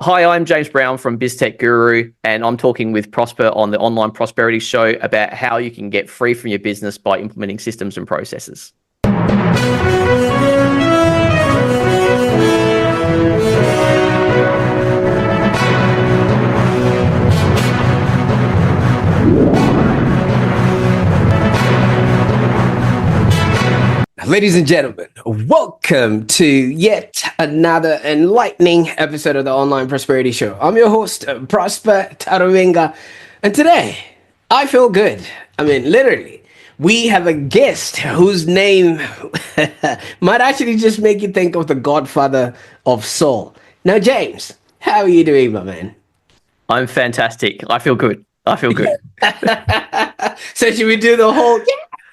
Hi, I'm James Brown from BizTech Guru, and I'm talking with Prosper on the Online Prosperity Show about how you can get free from your business by implementing systems and processes. Ladies and gentlemen, welcome to yet another enlightening episode of the Online Prosperity Show. I'm your host, Prosper Taruvinga, and today I feel good. I mean, literally, we have a guest whose name might actually just make you think of the godfather of soul. Now, James, how are you doing, my man? I'm fantastic. I feel good. So should we do the whole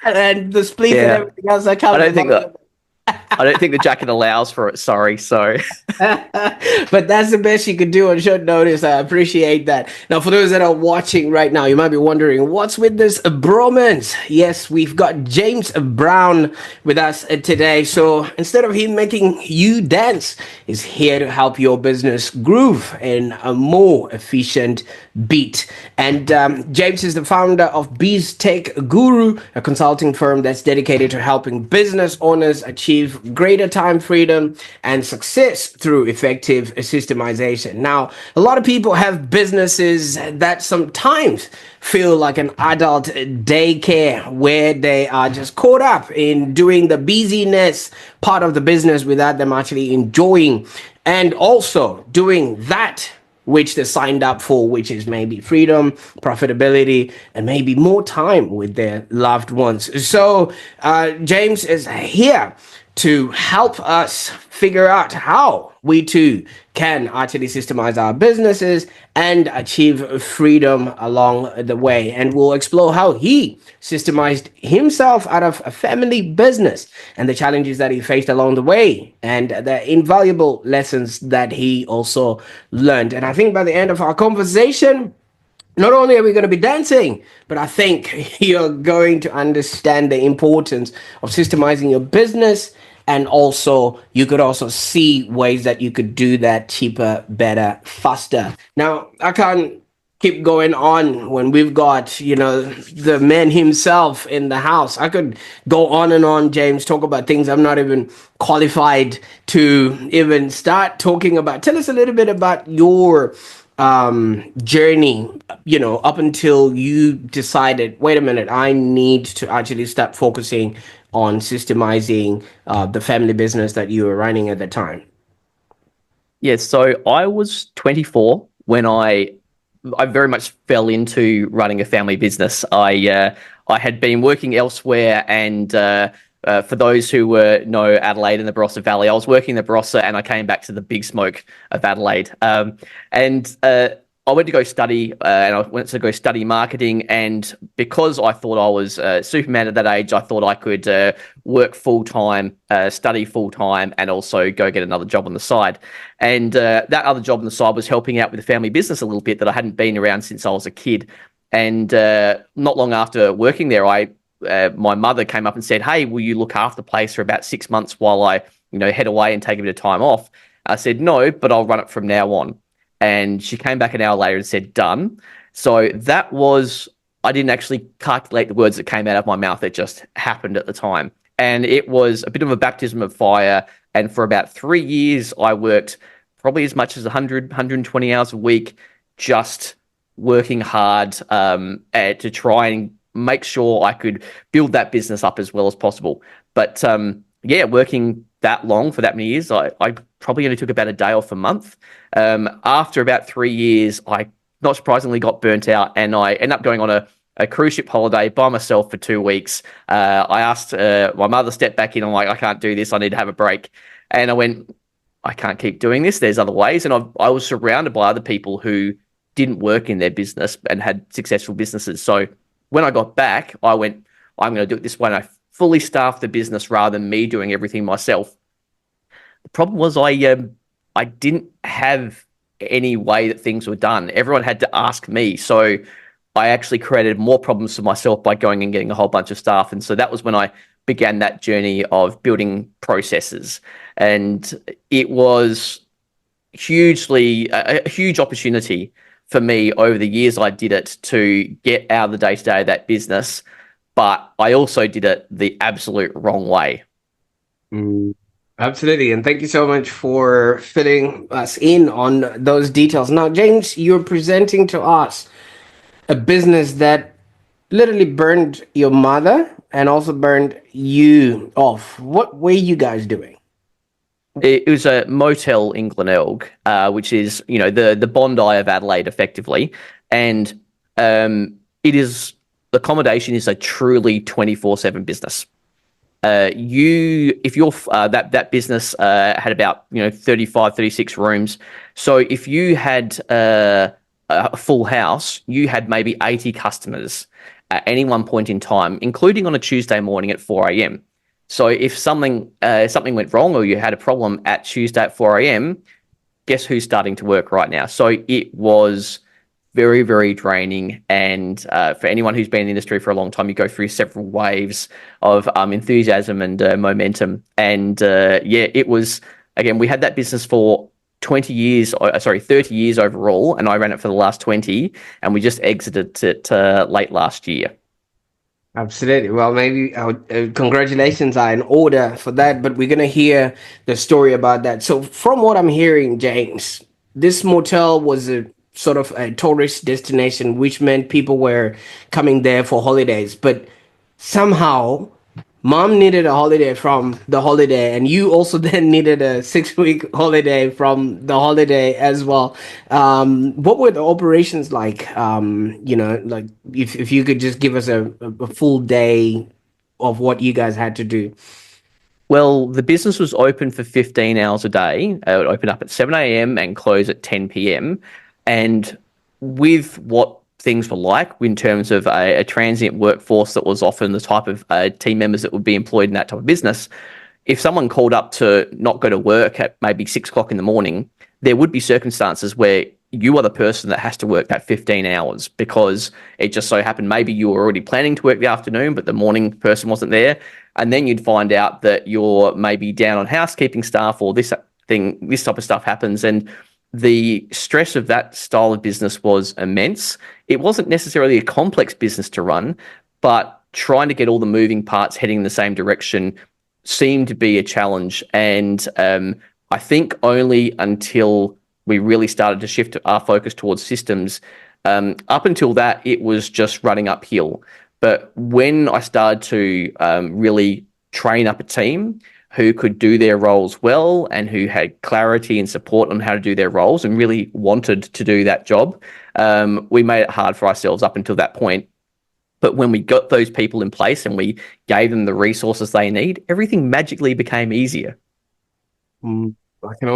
and the spleef and everything else that comes? I don't think the jacket allows for it. Sorry. So, but that's the best you could do on short notice. I appreciate that. Now, for those that are watching right now, you might be wondering what's with this bromance. Yes, we've got James Brown with us today. So instead of him making you dance, he's here to help your business groove in a more efficient beat. And James is the founder of BizTech Guru, a consulting firm that's dedicated to helping business owners achieve greater time freedom and success through effective systemization. Now, a lot of people have businesses that sometimes feel like an adult daycare where they are just caught up in doing the busyness part of the business without them actually enjoying and also doing that which they signed up for, which is maybe freedom, profitability, and maybe more time with their loved ones. So James is here to help us figure out how we too can actually systemize our businesses and achieve freedom along the way. And we'll explore how he systemized himself out of a family business and the challenges that he faced along the way and the invaluable lessons that he also learned. And I think by the end of our conversation, not only are we going to be dancing, but I think you're going to understand the importance of systemizing your business. And also, you could also see ways that you could do that cheaper, better, faster. Now, I can't keep going on when we've got, the man himself in the house. I could go on and on, James, talk about things I'm not even qualified to even start talking about. Tell us a little bit about your journey, up until you decided, wait a minute, I need to actually start focusing on systemizing the family business that you were running at the time. Yeah, so I was 24 when I very much fell into running a family business. I had been working elsewhere, and for those who know Adelaide and the Barossa Valley, I was working in the Barossa, and I came back to the big smoke of Adelaide. I went to go study, marketing, and because I thought I was Superman at that age, I thought I could work full-time, study full-time, and also go get another job on the side. And that other job on the side was helping out with the family business a little bit that I hadn't been around since I was a kid. And not long after working there, my mother came up and said, "Hey, will you look after the place for about 6 months while I, head away and take a bit of time off?" I said, "No, but I'll run it from now on." And she came back an hour later and said, "Done." So that was, I didn't actually calculate the words that came out of my mouth. It just happened at the time. And it was a bit of a baptism of fire. And for about 3 years, I worked probably as much as 100, 120 hours a week, just working hard to try and make sure I could build that business up as well as possible. But working that long for that many years, I probably only took about a day off a month. After about 3 years, I not surprisingly got burnt out, and I ended up going on a cruise ship holiday by myself for 2 weeks. I asked my mother to step back in. I'm like, "I can't do this. I need to have a break." And I went, "I can't keep doing this. There's other ways." And I was surrounded by other people who didn't work in their business and had successful businesses. So when I got back, I went, "I'm going to do it this way." And I fully staffed the business rather than me doing everything myself. The problem was I didn't have any way that things were done. Everyone had to ask me. So I actually created more problems for myself by going and getting a whole bunch of staff. And so that was when I began that journey of building processes. And it was hugely a huge opportunity for me over the years I did it to get out of the day-to-day of that business, but I also did it the absolute wrong way. Mm, absolutely. And thank you so much for filling us in on those details. Now, James, you're presenting to us a business that literally burned your mother and also burned you off. What were you guys doing? It was a motel in Glenelg, which is, the Bondi of Adelaide, effectively, and it is accommodation is a truly 24/7 business. If you're that business had about 35, 36 rooms. So if you had a full house, you had maybe 80 customers at any one point in time, including on a Tuesday morning at 4 a.m. So if something went wrong or you had a problem at Tuesday at 4 a.m., guess who's starting to work right now? So it was very, very draining. And for anyone who's been in the industry for a long time, you go through several waves of enthusiasm and momentum. And yeah, it was, again, we had that business for 20 years, 30 years overall, and I ran it for the last 20, and we just exited it late last year. Absolutely. Well, maybe congratulations are in order for that, but we're going to hear the story about that. So, from what I'm hearing, James, this motel was a sort of a tourist destination, which meant people were coming there for holidays. But somehow, mom needed a holiday from the holiday, and you also then needed a 6 week holiday from the holiday as well. What were the operations like? Like if you could just give us a full day of what you guys had to do. Well, the business was open for 15 hours a day. It would open up at 7 a.m. and close at 10 p.m. And with what things were like in terms of a transient workforce that was often the type of team members that would be employed in that type of business, if someone called up to not go to work at maybe 6 o'clock in the morning, there would be circumstances where you are the person that has to work that 15 hours because it just so happened maybe you were already planning to work the afternoon, but the morning person wasn't there. And then you'd find out that you're maybe down on housekeeping staff or this type of stuff happens. And the stress of that style of business was immense. It wasn't necessarily a complex business to run, but trying to get all the moving parts heading in the same direction seemed to be a challenge. And I think only until we really started to shift our focus towards systems, up until that, it was just running uphill. But when I started to really train up a team who could do their roles well and who had clarity and support on how to do their roles and really wanted to do that job, we made it hard for ourselves up until that point. But when we got those people in place and we gave them the resources they need, everything magically became easier. Mm, I can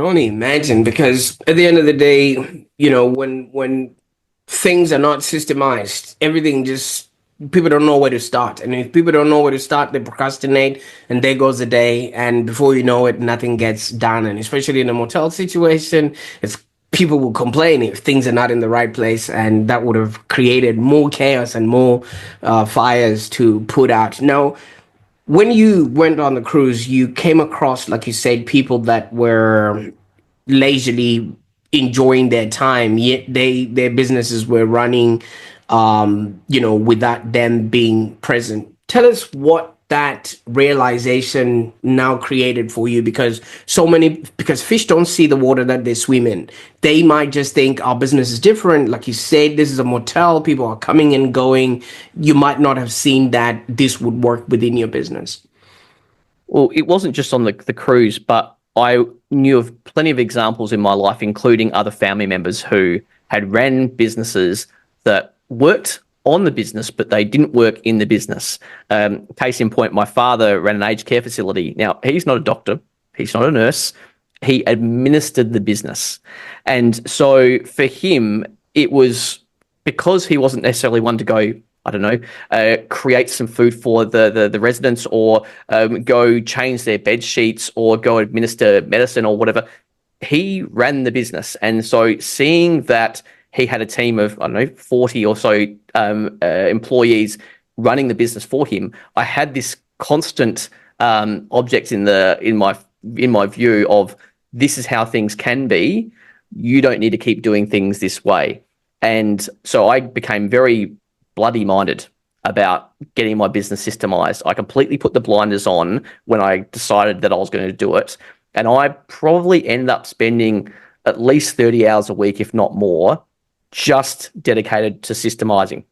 only imagine because at the end of the day, when things are not systemized, everything just people don't know where to start. And if people don't know where to start, they procrastinate and there goes the day. And before you know it, nothing gets done. And especially in a motel situation, it's people will complain if things are not in the right place, and that would have created more chaos and more fires to put out. Now, when you went on the cruise, you came across, like you said, people that were leisurely enjoying their time, yet their businesses were running, without them being present. Tell us what that realization now created for you, because fish don't see the water that they swim in. They might just think our business is different. Like you said, this is a motel, people are coming and going. You might not have seen that this would work within your business. Well, it wasn't just on the cruise, but I knew of plenty of examples in my life, including other family members who had ran businesses that worked on the business, but they didn't work in the business. Case in point, my father ran an aged care facility. Now, he's not a doctor, he's not a nurse, he administered the business. And so for him, it was because he wasn't necessarily one to go, I don't know, create some food for the residents or go change their bed sheets or go administer medicine or whatever. He ran the business. And so seeing that he had a team of, I don't know, 40 or so employees running the business for him, I had this constant object in my view of this is how things can be. You don't need to keep doing things this way. And so I became very bloody minded about getting my business systemized. I completely put the blinders on when I decided that I was going to do it. And I probably ended up spending at least 30 hours a week, if not more, just dedicated to systemizing,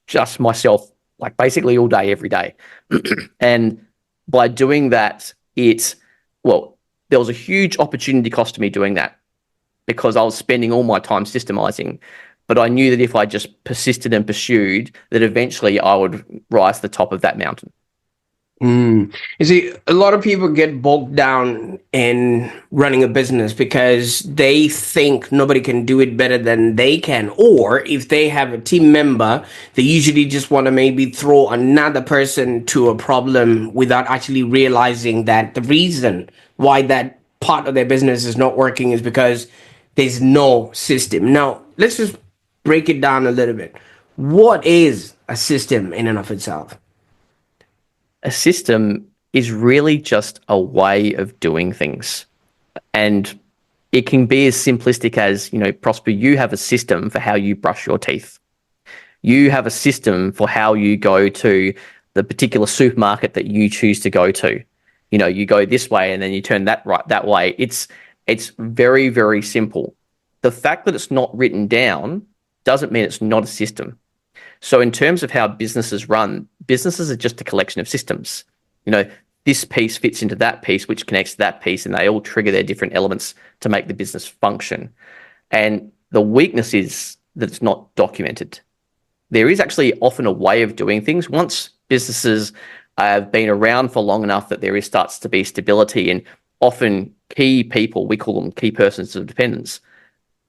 just myself, like basically all day, every day. And by doing that, there was a huge opportunity cost to me doing that because I was spending all my time systemizing. But I knew that if I just persisted and pursued, that eventually I would rise to the top of that mountain. You see, a lot of people get bogged down in running a business because they think nobody can do it better than they can. Or if they have a team member, they usually just want to maybe throw another person to a problem without actually realizing that the reason why that part of their business is not working is because there's no system. Now, let's just break it down a little bit. What is a system in and of itself? A system is really just a way of doing things. And it can be as simplistic as, Prosper, you have a system for how you brush your teeth. You have a system for how you go to the particular supermarket that you choose to go to. You go this way and then you turn that way. It's very, very simple. The fact that it's not written down doesn't mean it's not a system. So in terms of how businesses run, businesses are just a collection of systems. This piece fits into that piece, which connects to that piece, and they all trigger their different elements to make the business function. And the weakness is that it's not documented. There is actually often a way of doing things. Once businesses have been around for long enough that there starts to be stability, and often key people, we call them key persons of dependence,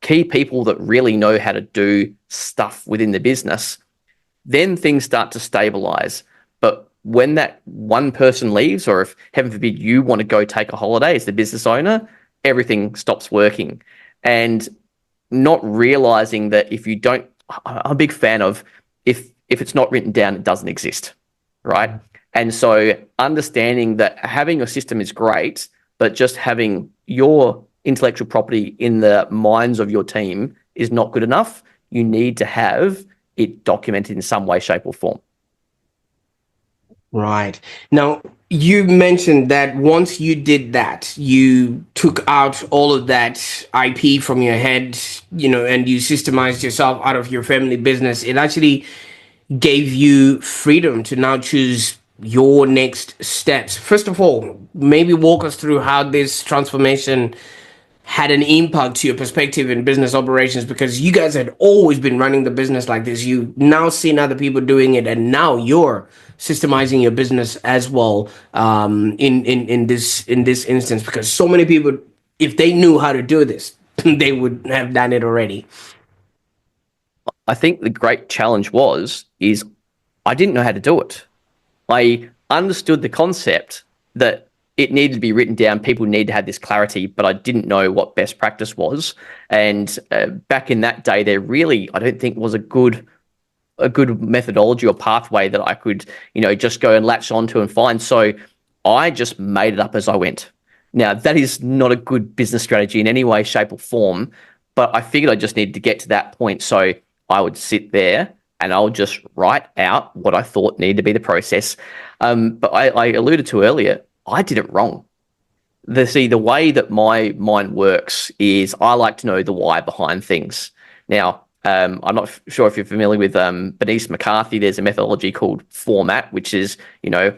key people that really know how to do stuff within the business, then things start to stabilize. But when that one person leaves, or if, heaven forbid, you want to go take a holiday as the business owner, everything stops working. And not realizing that if you don't, I'm a big fan of if it's not written down, it doesn't exist, right? And so understanding that having a system is great, but just having your intellectual property in the minds of your team is not good enough. You need to have it documented in some way, shape, or form. Right. Now, you mentioned that once you did that, you took out all of that IP from your head, and you systemized yourself out of your family business. It actually gave you freedom to now choose your next steps. First of all, maybe walk us through how this transformation had an impact to your perspective in business operations, because you guys had always been running the business like this. You now seen other people doing it, and now you're systemizing your business as well, in this instance, because so many people, if they knew how to do this, they would have done it already. I think the great challenge is I didn't know how to do it. I understood the concept that it needed to be written down. People need to have this clarity, but I didn't know what best practice was. And back in that day, there really, I don't think, was a good methodology or pathway that I could, just go and latch onto and find. So I just made it up as I went. Now, that is not a good business strategy in any way, shape, or form, but I figured I just needed to get to that point. So I would sit there and I'll just write out what I thought needed to be the process. But I alluded to earlier, I did it wrong. The way that my mind works is I like to know the why behind things. Now, I'm not sure if you're familiar with Bernice McCarthy. There's a methodology called format, which is,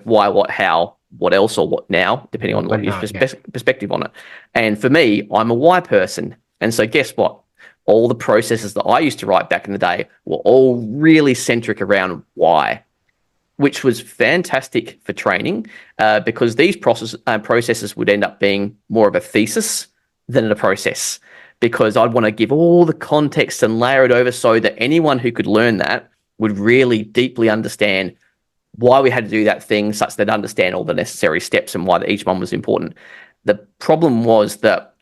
why, what, how, what else, or what now, depending on what your perspective on it. And for me, I'm a why person. And so guess what? All the processes that I used to write back in the day were all really centric around why, which was fantastic for training, because these processes would end up being more of a thesis than a process, because I'd want to give all the context and layer it over so that anyone who could learn that would really deeply understand why we had to do that thing, such that they'd understand all the necessary steps and why each one was important. The problem was that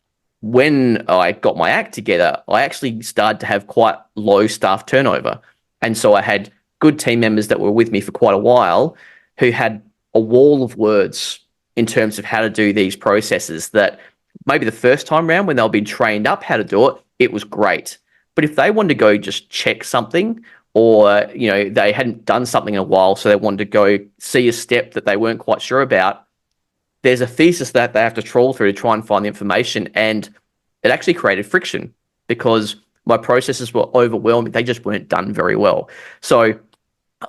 when I got my act together, I actually started to have quite low staff turnover. And so I had good team members that were with me for quite a while who had a wall of words in terms of how to do these processes that maybe the first time round when they'll be trained up how to do it, it was great. But if they wanted to go just check something, or they hadn't done something in a while, so they wanted to go see a step that they weren't quite sure about, there's a thesis that they have to trawl through to try and find the information, and it actually created friction because my processes were overwhelming. They just weren't done very well. So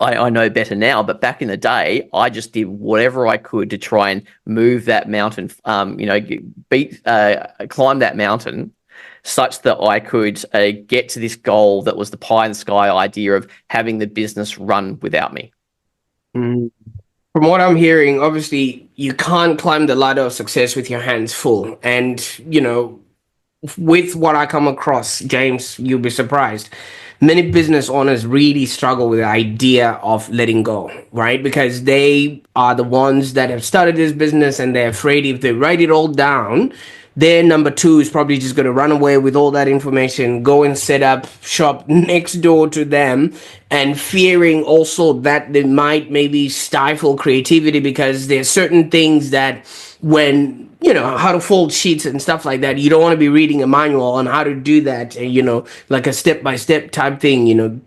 I know better now, but back in the day, I just did whatever I could to try and move that mountain, climb that mountain such that I could get to this goal that was the pie in the sky idea of having the business run without me. Mm. From what I'm hearing, obviously you can't climb the ladder of success with your hands full. And, with what I come across, James, you'll be surprised. Many business owners really struggle with the idea of letting go, right? Because they are the ones that have started this business and they're afraid if they write it all down, their number two is probably just going to run away with all that information, go and set up shop next door to them, and fearing also that they might maybe stifle creativity because there's certain things that when how to fold sheets and stuff like that, you don't want to be reading a manual on how to do that, like a step-by-step type thing,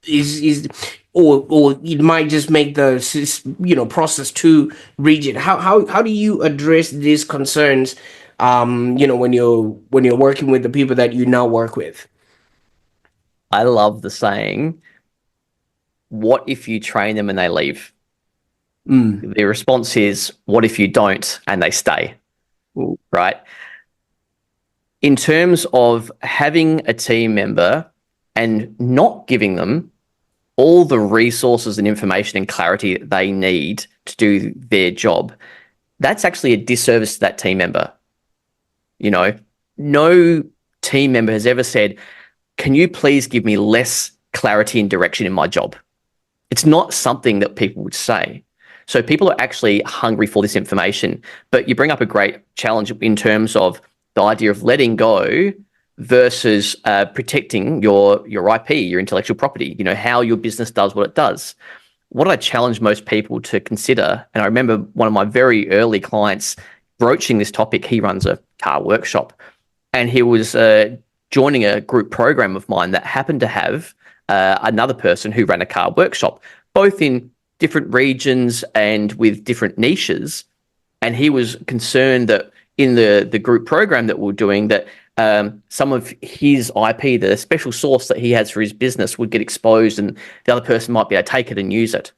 is or it might just make the process too rigid. How do you address these concerns, when you're working with the people that you now work with? I love the saying, what if you train them and they leave? The response is, what if you don't and they stay? Ooh. Right? In terms of having a team member and not giving them all the resources and information and clarity that they need to do their job, that's actually a disservice to that team member. No team member has ever said, can you please give me less clarity and direction in my job? It's not something that people would say. So people are actually hungry for this information. But you bring up a great challenge in terms of the idea of letting go versus protecting your IP, your intellectual property, how your business does what it does. What I challenge most people to consider, and I remember one of my very early clients broaching this topic, he runs a car workshop, and he was joining a group program of mine that happened to have another person who ran a car workshop, both in different regions and with different niches. And he was concerned that in the group program that we're doing, that some of his IP, the special sauce that he has for his business, would get exposed and the other person might be able to take it and use it.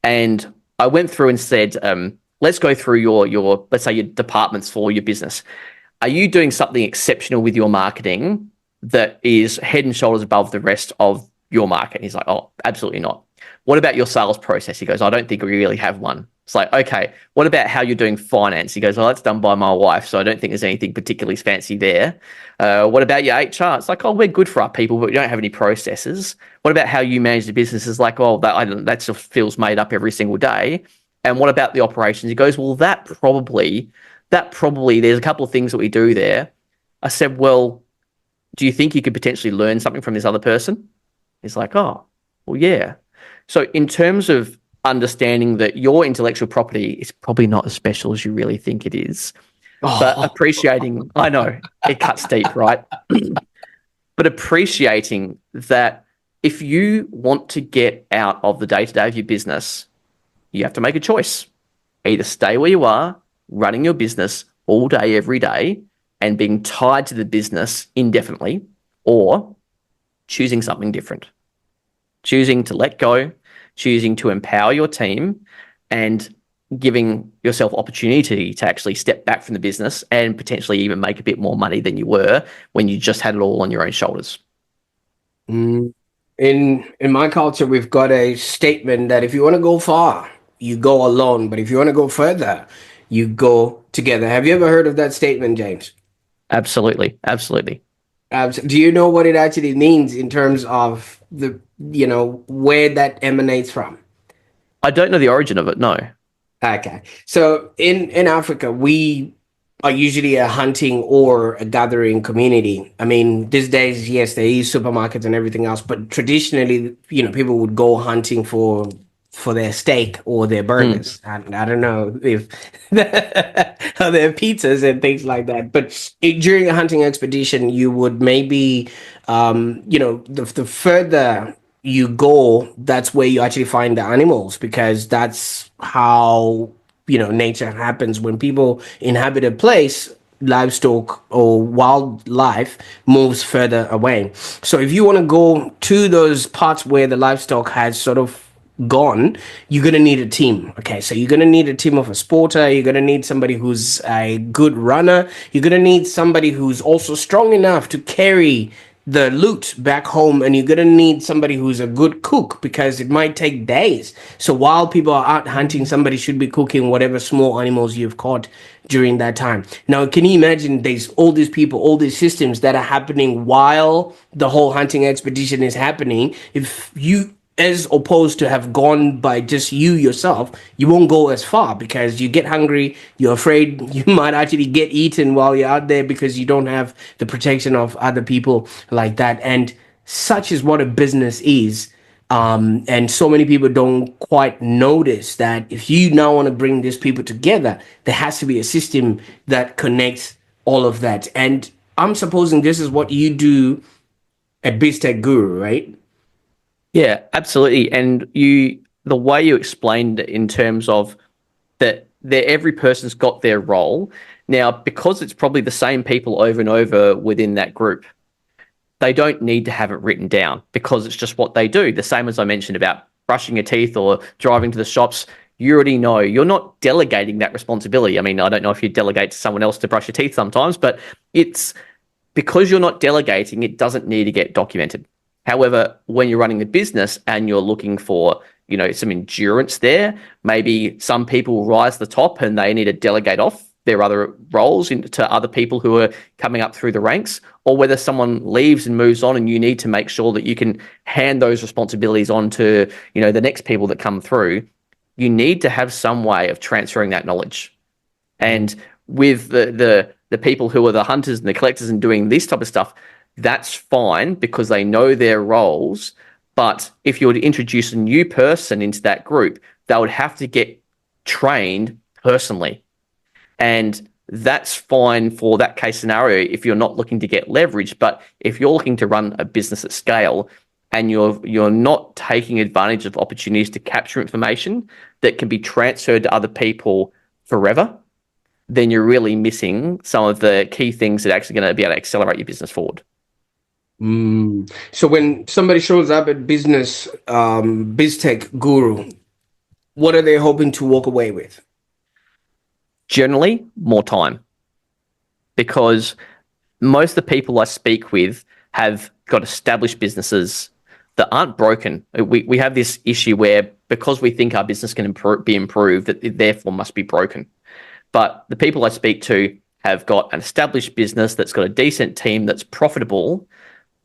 And I went through and said, let's go through your, let's say, your departments for your business. Are you doing something exceptional with your marketing that is head and shoulders above the rest of your market? And he's like, oh, absolutely not. What about your sales process? He goes, I don't think we really have one. It's like, okay, what about how you're doing finance? He goes, well, that's done by my wife, so I don't think there's anything particularly fancy there. What about your HR? It's like, oh, we're good for our people, but we don't have any processes. What about how you manage the business? It's like, oh, that just feels made up every single day. And what about the operations? He goes, well, that probably, there's a couple of things that we do there. I said, well, do you think you could potentially learn something from this other person? He's like, oh, well, yeah. So in terms of understanding that your intellectual property is probably not as special as you really think it is, but appreciating, I know, it cuts deep, right? But appreciating that if you want to get out of the day-to-day of your business, you have to make a choice. Either stay where you are, running your business all day, every day, and being tied to the business indefinitely, or choosing something different. Choosing to let go, choosing to empower your team, and giving yourself opportunity to actually step back from the business and potentially even make a bit more money than you were when you just had it all on your own shoulders. In my culture, we've got a statement that if you want to go far, you go alone, but if you want to go further, you go together. Have you ever heard of that statement, James? Absolutely. Absolutely. Do you know what it actually means in terms of where that emanates from? I don't know the origin of it, no. Okay. So in Africa, we are usually a hunting or a gathering community. I mean, these days, yes, there is supermarkets and everything else, but traditionally, people would go hunting for for their steak or their Mm. burgers. I don't know if their pizzas and things like that. But during a hunting expedition, you would maybe, the further you go, that's where you actually find the animals, because that's how, nature happens. When people inhabit a place, livestock or wildlife moves further away. So if you want to go to those parts where the livestock has sort of gone, you're going to need a team. Okay, so you're going to need a team of a sporter, you're going to need somebody who's a good runner, you're going to need somebody who's also strong enough to carry the loot back home, and you're going to need somebody who's a good cook, because it might take days. So while people are out hunting, somebody should be cooking whatever small animals you've caught during that time. Now, can you imagine there's all these people, all these systems that are happening while the whole hunting expedition is happening? If you, as opposed to have gone by just you yourself, you won't go as far, because you get hungry, you're afraid you might actually get eaten while you're out there, because you don't have the protection of other people like that. And such is what a business is. And so many people don't quite notice that if you now want to bring these people together, there has to be a system that connects all of that. And I'm supposing this is what you do at BizTech Guru, right? Yeah, absolutely. And the way you explained it in terms of that every person's got their role. Now, because it's probably the same people over and over within that group, they don't need to have it written down because it's just what they do. The same as I mentioned about brushing your teeth or driving to the shops. You already know you're not delegating that responsibility. I mean, I don't know if you delegate to someone else to brush your teeth sometimes, but it's because you're not delegating, it doesn't need to get documented. However, when you're running a business and you're looking for, some endurance there, maybe some people rise to the top and they need to delegate off their other roles to other people who are coming up through the ranks, or whether someone leaves and moves on and you need to make sure that you can hand those responsibilities on to, the next people that come through. You need to have some way of transferring that knowledge. And with the people who are the hunters and the collectors and doing this type of stuff, that's fine because they know their roles. But if you were to introduce a new person into that group, they would have to get trained personally. And that's fine for that case scenario if you're not looking to get leverage. But if you're looking to run a business at scale and you're not taking advantage of opportunities to capture information that can be transferred to other people forever, then you're really missing some of the key things that are actually going to be able to accelerate your business forward. So when somebody shows up at BizTech Guru, what are they hoping to walk away with? Generally, more time, because most of the people I speak with have got established businesses that aren't broken. We have this issue where because we think our business can be improved, that it therefore must be broken. But the people I speak to have got an established business that's got a decent team that's profitable,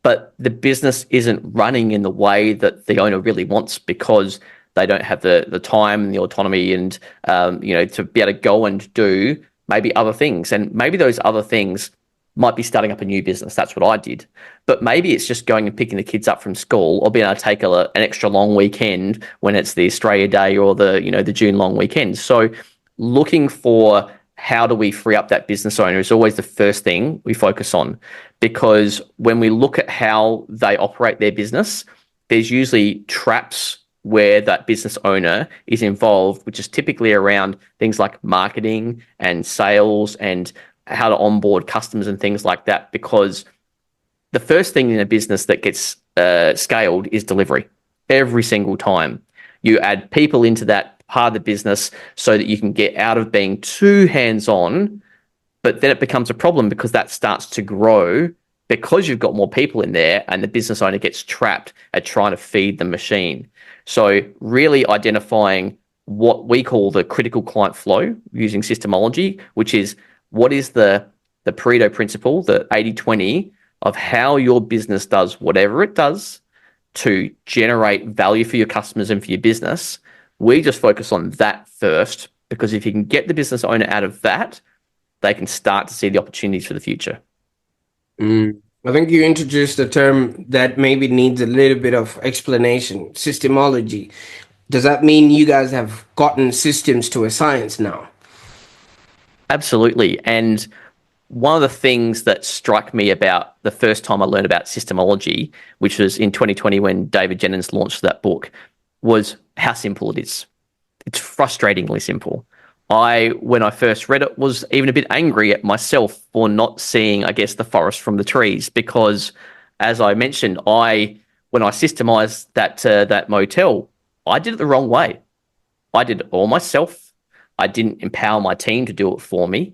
but the business isn't running in the way that the owner really wants because they don't have the time and the autonomy and to be able to go and do maybe other things. And maybe those other things might be starting up a new business. That's what I did. But maybe it's just going and picking the kids up from school, or being able to take an extra long weekend when it's the Australia Day or the June long weekend. So looking for how do we free up that business owner is always the first thing we focus on, because when we look at how they operate their business, there's usually traps where that business owner is involved, which is typically around things like marketing and sales and how to onboard customers and things like that. Because the first thing in a business that gets scaled is delivery. Every single time you add people into that part of the business so that you can get out of being too hands-on, but then it becomes a problem because that starts to grow because you've got more people in there and the business owner gets trapped at trying to feed the machine. So really identifying what we call the critical client flow using Systemology, which is what is the Pareto principle, the 80-20 of how your business does whatever it does to generate value for your customers and for your business. We just focus on that first, because if you can get the business owner out of that, they can start to see the opportunities for the future. I think you introduced a term that maybe needs a little bit of explanation: systemology. Does that mean you guys have gotten systems to a science now? Absolutely. And one of the things that struck me about the first time I learned about Systemology, which was in 2020 when David Jennings launched that book, was how simple it is. It's frustratingly simple. When I first read it, was even a bit angry at myself for not seeing, I guess, the forest from the trees. Because, as I mentioned, when I systemized that motel, I did it the wrong way. I did it all myself. I didn't empower my team to do it for me.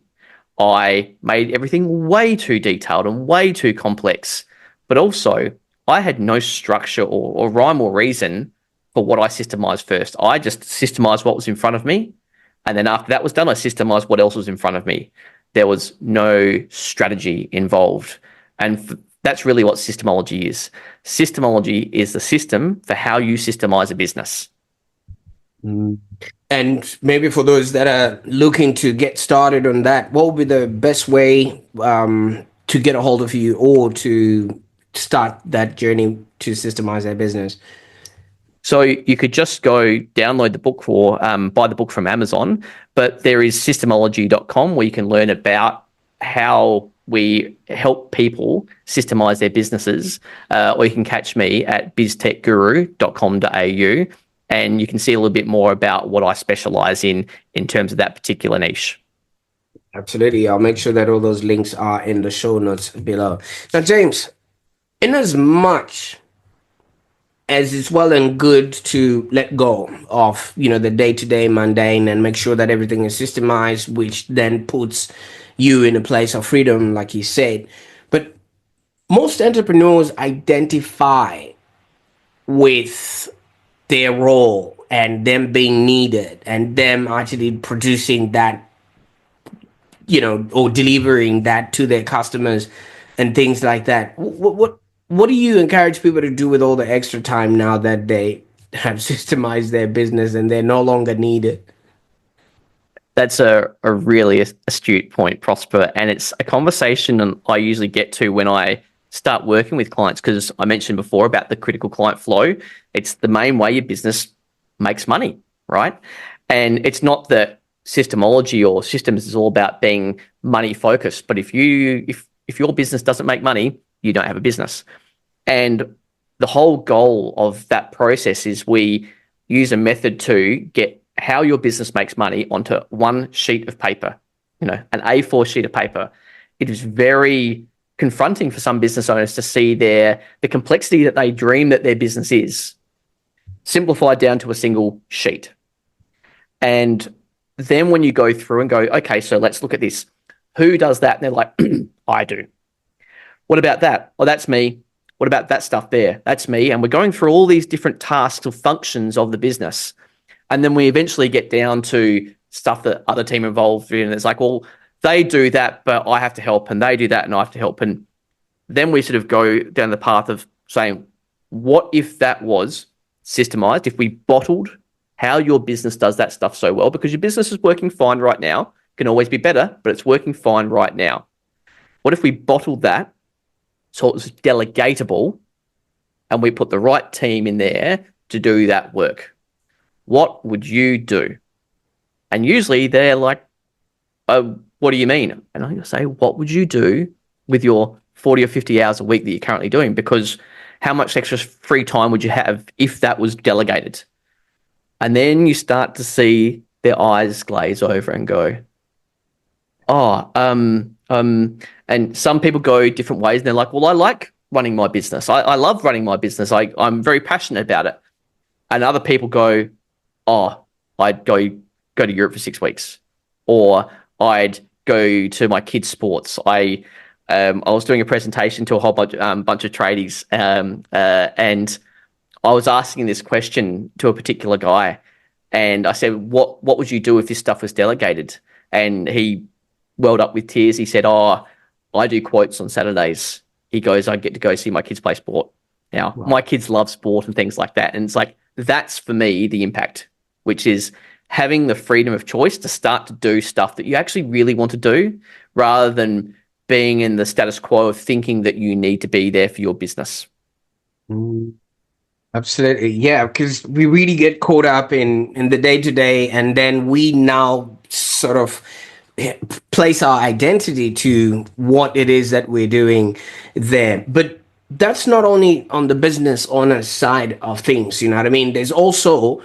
I made everything way too detailed and way too complex. But also, I had no structure or rhyme or reason for what I systemized first. I just systemized what was in front of me. And then after that was done, I systemized what else was in front of me. There was no strategy involved. And that's really what systemology is. Systemology is the system for how you systemize a business. Mm. And maybe for those that are looking to get started on that, what would be the best way to get a hold of you or to start that journey to systemize their business? So you could just go download the book or buy the book from Amazon, but there is systemology.com where you can learn about how we help people systemize their businesses, or you can catch me at biztechguru.com.au and you can see a little bit more about what I specialize in terms of that particular niche. Absolutely. I'll make sure that all those links are in the show notes below. Now, James, in as much as it's well and good to let go of, the day-to-day mundane and make sure that everything is systemized, which then puts you in a place of freedom, like you said. But most entrepreneurs identify with their role and them being needed and them actually producing that, or delivering that to their customers and things like that. What do you encourage people to do with all the extra time now that they have systemized their business and they're no longer needed? That's a really astute point, Prosper. And it's a conversation I usually get to when I start working with clients, because I mentioned before about the critical client flow. It's the main way your business makes money, right? And it's not that systemology or systems is all about being money focused, but if your business doesn't make money, you don't have a business. And the whole goal of that process is we use a method to get how your business makes money onto one sheet of paper, an A4 sheet of paper. It is very confronting for some business owners to see the complexity that they dream that their business is simplified down to a single sheet. And then when you go through and go, okay, so let's look at this. Who does that? And they're like, I do. What about that? Oh, that's me. What about that stuff there? That's me. And we're going through all these different tasks or functions of the business. And then we eventually get down to stuff that other team involved in. And it's like, well, they do that, but I have to help. And they do that and I have to help. And then we sort of go down the path of saying, what if that was systemized? If we bottled how your business does that stuff so well, because your business is working fine right now, can always be better, but it's working fine right now. What if we bottled that so it was delegatable and we put the right team in there to do that work? What would you do? And usually they're like, what do you mean? And I say, what would you do with your 40 or 50 hours a week that you're currently doing? Because how much extra free time would you have if that was delegated? And then you start to see their eyes glaze over and go, oh, and some people go different ways. And they're like, well, I like running my business. I love running my business. I'm very passionate about it. And other people go, oh, I'd go to Europe for 6 weeks, or I'd go to my kids' sports. I was doing a presentation to a whole bunch of tradies, and I was asking this question to a particular guy, and I said, "What would you do if this stuff was delegated?" And he welled up with tears. He said, "Oh, I do quotes on Saturdays." He goes, "I get to go see my kids play sport." Now, Wow. my kids love sport and things like that, and it's like that's for me the impact, which is having the freedom of choice to start to do stuff that you actually really want to do, rather than being in the status quo of thinking that you need to be there for your business. Mm. Absolutely. Yeah, because we really get caught up in the day to day, and then we now sort of place our identity to what it is that we're doing there. But that's not only on the business owner side of things, you know what I mean? There's also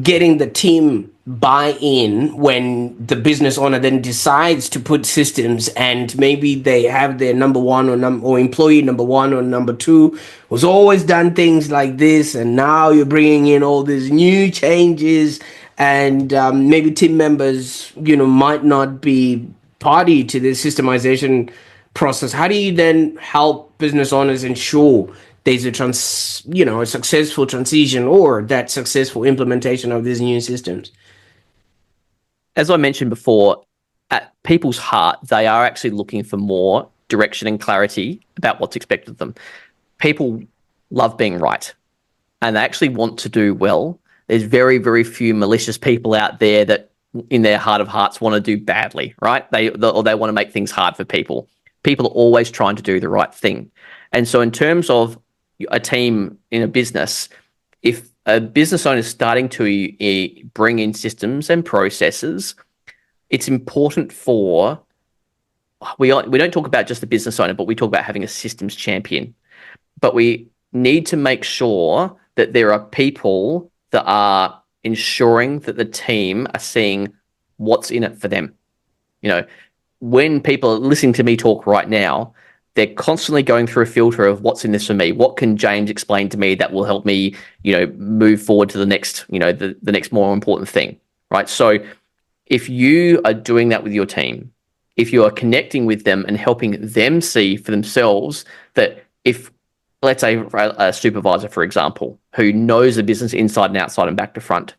getting the team buy-in when the business owner then decides to put systems, and maybe they have their number one or employee number one or number two was always done things like this, and now you're bringing in all these new changes, and maybe team members, might not be party to this systemization process. How do you then help business owners ensure there's a successful transition or that successful implementation of these new systems? As I mentioned before, at people's heart, they are actually looking for more direction and clarity about what's expected of them. People love being right, and they actually want to do well. There's very, very few malicious people out there that in their heart of hearts want to do badly, right? Or they want to make things hard for people. People are always trying to do the right thing. And so in terms of a team in a business, if a business owner is starting to bring in systems and processes, it's important for, we don't talk about just the business owner, but we talk about having a systems champion. But we need to make sure that there are people that are ensuring that the team are seeing what's in it for them. When people are listening to me talk right now, they're constantly going through a filter of what's in this for me. What can James explain to me that will help me, move forward to the next, the next more important thing, right? So if you are doing that with your team, if you are connecting with them and helping them see for themselves that if, let's say, a supervisor, for example, who knows the business inside and outside and back to front,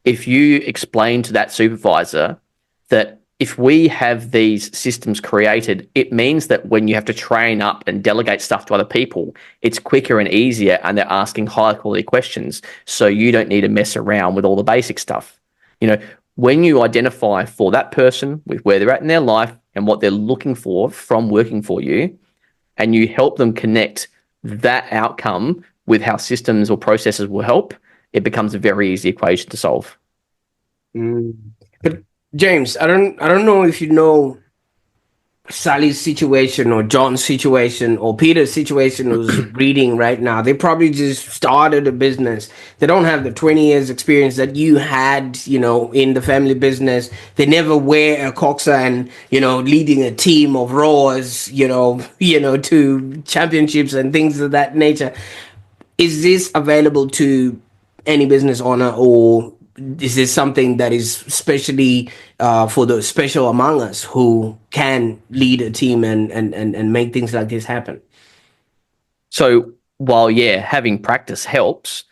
if you explain to that supervisor that if we have these systems created, it means that when you have to train up and delegate stuff to other people, it's quicker and easier, and they're asking high quality questions. So you don't need to mess around with all the basic stuff. When you identify for that person with where they're at in their life and what they're looking for from working for you, and you help them connect that outcome with how systems or processes will help, it becomes a very easy equation to solve. Mm. But James, I don't know if you know Sally's situation or John's situation or Peter's situation who's reading right now. They probably just started a business. They don't have the 20 years experience that you had, in the family business. They never wear a coxa and, leading a team of rowers, to championships and things of that nature. Is this available to any business owner, or is this something that is specially for the special among us who can lead a team and make things like this happen? So while, yeah, having practice helps,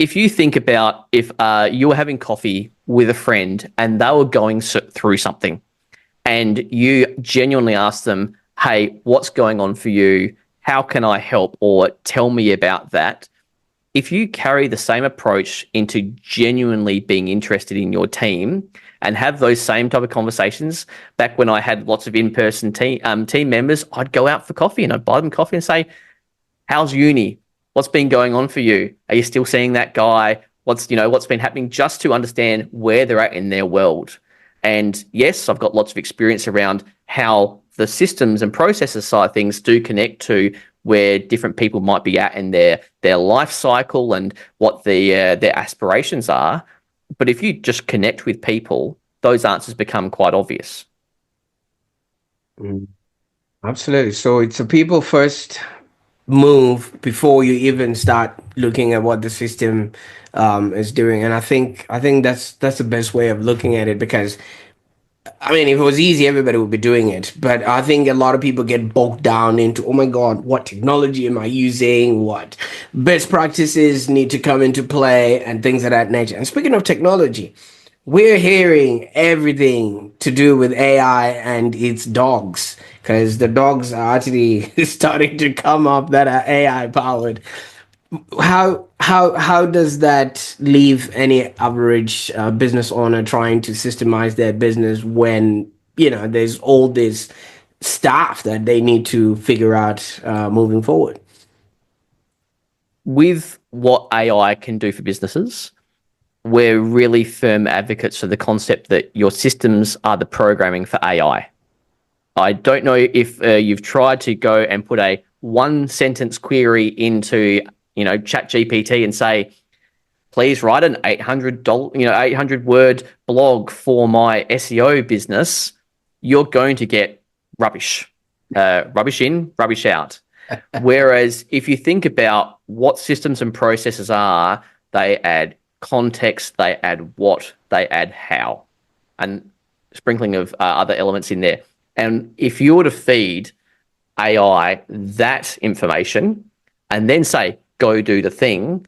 if you think about if you were having coffee with a friend and they were going through something and you genuinely ask them, hey, what's going on for you? How can I help? Or tell me about that. If you carry the same approach into genuinely being interested in your team and have those same type of conversations, back when I had lots of in-person team members, I'd go out for coffee and I'd buy them coffee and say, how's uni? What's been going on for you? Are you still seeing that guy? What's been happening, just to understand where they're at in their world. And yes, I've got lots of experience around how the systems and processes side of things do connect to where different people might be at in their life cycle and what their aspirations are. But if you just connect with people, those answers become quite obvious. Mm, absolutely. So it's a people first move before you even start looking at what the system is doing. And I think that's the best way of looking at it, because I mean, if it was easy, everybody would be doing it. But I think a lot of people get bogged down into, oh my God, what technology am I using? What best practices need to come into play and things of that nature. And speaking of technology, we're hearing everything to do with AI and its dogs, because the dogs are actually starting to come up that are AI powered. How does that leave any average business owner trying to systemize their business when there's all this stuff that they need to figure out moving forward? with what AI can do for businesses, we're really firm advocates of the concept that your systems are the programming for AI. I don't know if you've tried to go and put a one sentence query into, Chat GPT and say, please write an $800 word blog for my SEO business. You're going to get rubbish, rubbish in, rubbish out. Whereas if you think about what systems and processes are, they add context, they add what, they add how, and sprinkling of other elements in there. And if you were to feed AI that information and then say, go do the thing,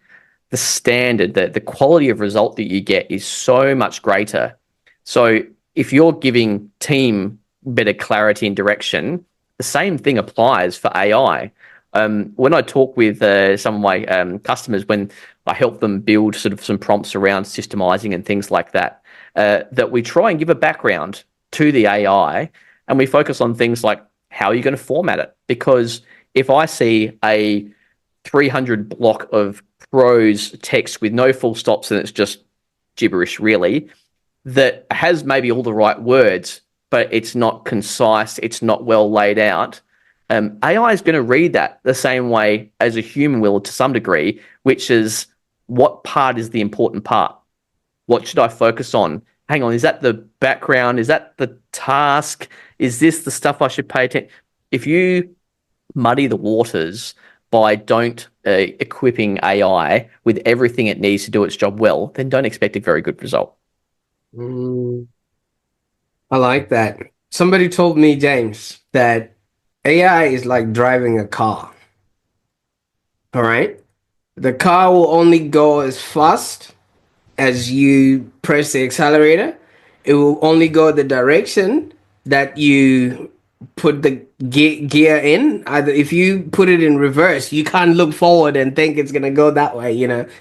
the standard, the quality of result that you get is so much greater. So if you're giving team better clarity and direction, the same thing applies for AI. When I talk with some of my customers, when I help them build sort of some prompts around systemizing and things like that, that we try and give a background to the AI, and we focus on things like how are you going to format it? Because if I see a 300 block of prose text with no full stops and it's just gibberish, really, that has maybe all the right words, but it's not concise, it's not well laid out, AI is going to read that the same way as a human will to some degree, which is what part is the important part? What should I focus on? Hang on, is that the background? Is that the task? Is this the stuff I should pay attention? If you muddy the waters by don't equipping AI with everything it needs to do its job well, then don't expect a very good result. I like that. Somebody told me, James, that AI is like driving a car. All right. The car will only go as fast as you press the accelerator. It will only go the direction that you put the gear in. Either if you put it in reverse, you can't look forward and think it's gonna go that way.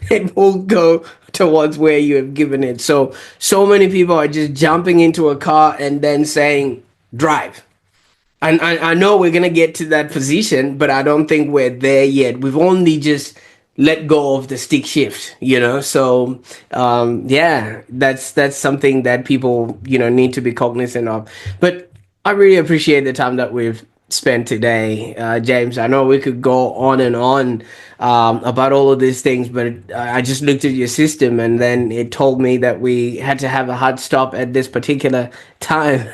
It will go towards where you have given it. So many people are just jumping into a car and then saying drive. And I know we're gonna get to that position, but I don't think we're there yet. We've only just let go of the stick shift. So yeah, that's something that people need to be cognizant of. But I really appreciate the time that we've spent today, James. I know we could go on and on about all of these things, but I just looked at your system and then it told me that we had to have a hard stop at this particular time.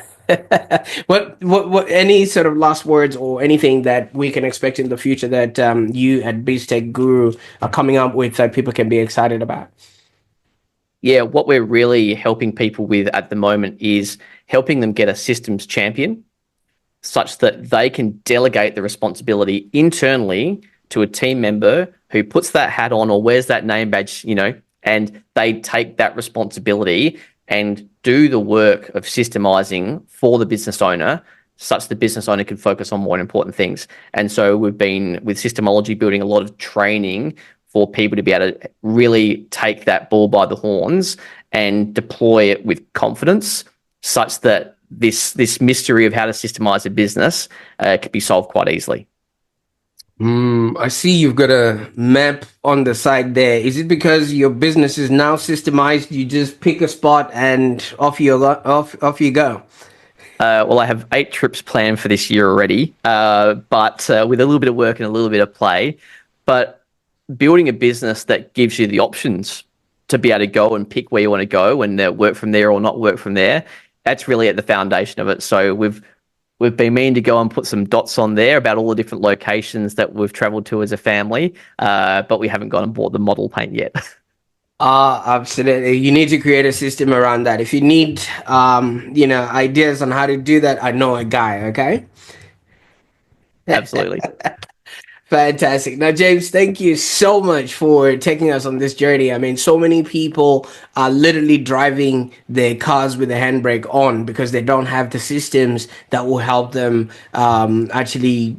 What any sort of last words or anything that we can expect in the future that you at BizTech Guru are coming up with that people can be excited about? Yeah, what we're really helping people with at the moment is helping them get a systems champion such that they can delegate the responsibility internally to a team member who puts that hat on or wears that name badge, and they take that responsibility and do the work of systemizing for the business owner such the business owner can focus on more important things. And so we've been, with Systemology, building a lot of training for people to be able to really take that bull by the horns and deploy it with confidence such that this mystery of how to systemize a business can be solved quite easily. I see you've got a map on the side there. Is it because your business is now systemized? You just pick a spot and off you go. Well, I have 8 trips planned for this year already, but with a little bit of work and a little bit of play. But building a business that gives you the options to be able to go and pick where you want to go and work from there or not work from there, that's really at the foundation of it. So we've been meaning to go and put some dots on there about all the different locations that we've traveled to as a family, but we haven't gone and bought the model paint yet. Absolutely. You need to create a system around that. If you need, ideas on how to do that, I know a guy, okay? Absolutely. Fantastic. Now, James, thank you so much for taking us on this journey. I mean, so many people are literally driving their cars with the handbrake on because they don't have the systems that will help them actually,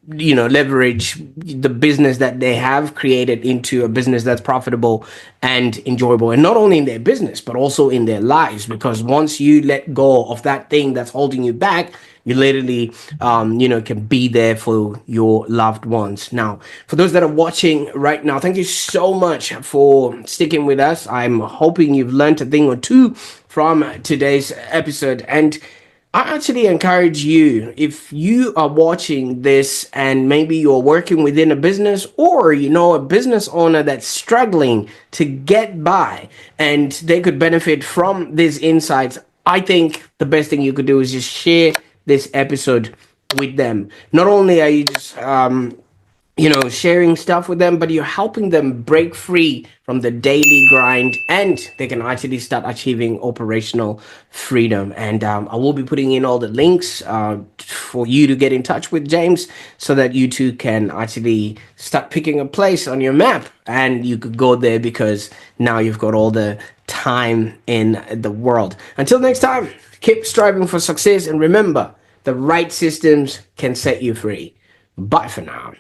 leverage the business that they have created into a business that's profitable and enjoyable, and not only in their business but also in their lives. Because once you let go of that thing that's holding you back, you literally can be there for your loved ones. Now, for those that are watching right now, thank you so much for sticking with us. I'm hoping you've learned a thing or two from today's episode. And I actually encourage you, if you are watching this and maybe you're working within a business, or a business owner that's struggling to get by and they could benefit from these insights, I think the best thing you could do is just share this episode with them. Not only are you just sharing stuff with them, but you're helping them break free from the daily grind, and they can actually start achieving operational freedom. And I will be putting in all the links for you to get in touch with James, so that you too can actually start picking a place on your map, and you could go there, because now you've got all the time in the world. Until next time, keep striving for success, and remember, the right systems can set you free. Bye for now.